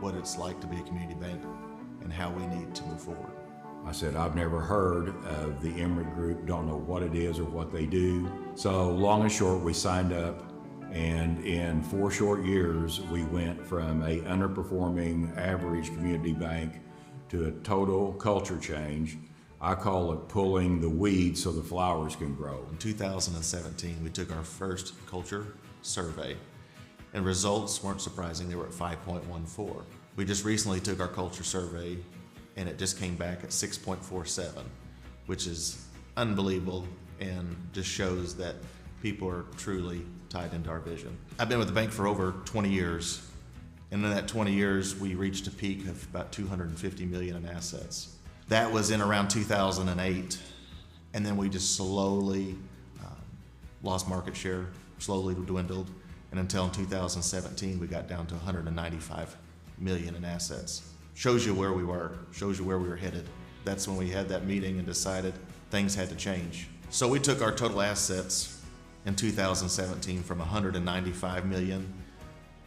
what it's like to be a community bank and how we need to move forward. I said, I've never heard of the Emrick Group, don't know what it is or what they do. So long and short, we signed up, and in 4 short years, we went from a underperforming average community bank to a total culture change. I call it pulling the weeds so the flowers can grow. In 2017, we took our first culture survey, and results weren't surprising. They were at 5.14. We just recently took our culture survey, and it just came back at 6.47, which is unbelievable and just shows that people are truly tied into our vision. I've been with the bank for over 20 years, and in that 20 years, we reached a peak of about $250 million in assets. That was in around 2008, and then we just slowly lost market share, slowly dwindled, and until in 2017, we got down to $195 million in assets. Shows you where we were, shows you where we were headed. That's when we had that meeting and decided things had to change. So we took our total assets in 2017 from $195 million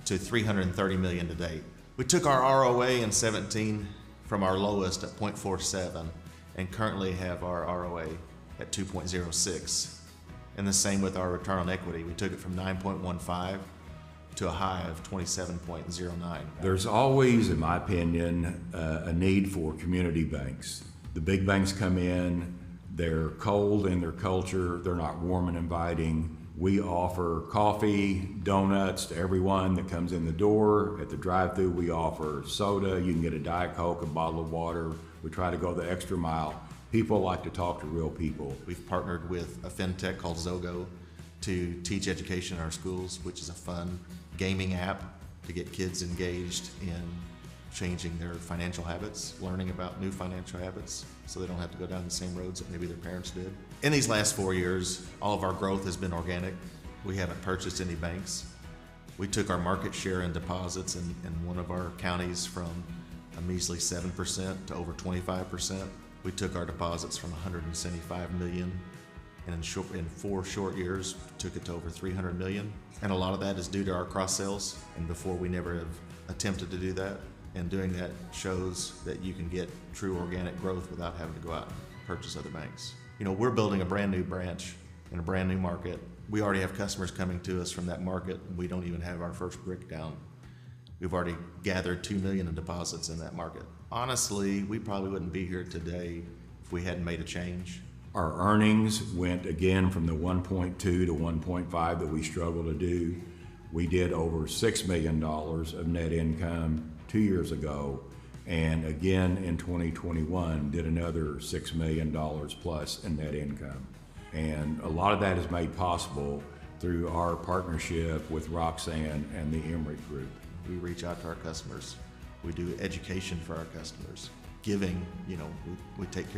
to $330 million to date. We took our ROA in 17 from our lowest at 0.47 and currently have our ROA at 2.06. And the same with our return on equity. We took it from 9.15 to a high of 27.09. There's always, in my opinion, a need for community banks. The big banks come in, they're cold in their culture, they're not warm and inviting. We offer coffee, donuts to everyone that comes in the door. At the drive-thru, we offer soda. You can get a Diet Coke, a bottle of water. We try to go the extra mile. People like to talk to real people. We've partnered with a fintech called Zogo to teach education in our schools, which is a fun gaming app to get kids engaged in changing their financial habits, learning about new financial habits so they don't have to go down the same roads that maybe their parents did. In these last 4 years, all of our growth has been organic. We haven't purchased any banks. We took our market share in deposits in one of our counties from a measly 7% to over 25%. We took our deposits from $175 million, and in 4 short years, took it to over $300 million. And a lot of that is due to our cross sales, and before we never have attempted to do that. And doing that shows that you can get true organic growth without having to go out and purchase other banks. You know, we're building a brand new branch in a brand new market. We already have customers coming to us from that market, and we don't even have our first brick down. We've already gathered $2 million in deposits in that market. Honestly, we probably wouldn't be here today if we hadn't made a change. Our earnings went again from the 1.2 to 1.5 that we struggle to do. We did over $6 million of net income 2 years ago, and again in 2021 did another $6 million plus in net income. And a lot of that is made possible through our partnership with Roxanne and the Emrick Group. We reach out to our customers. We do education for our customers. Giving, we take care of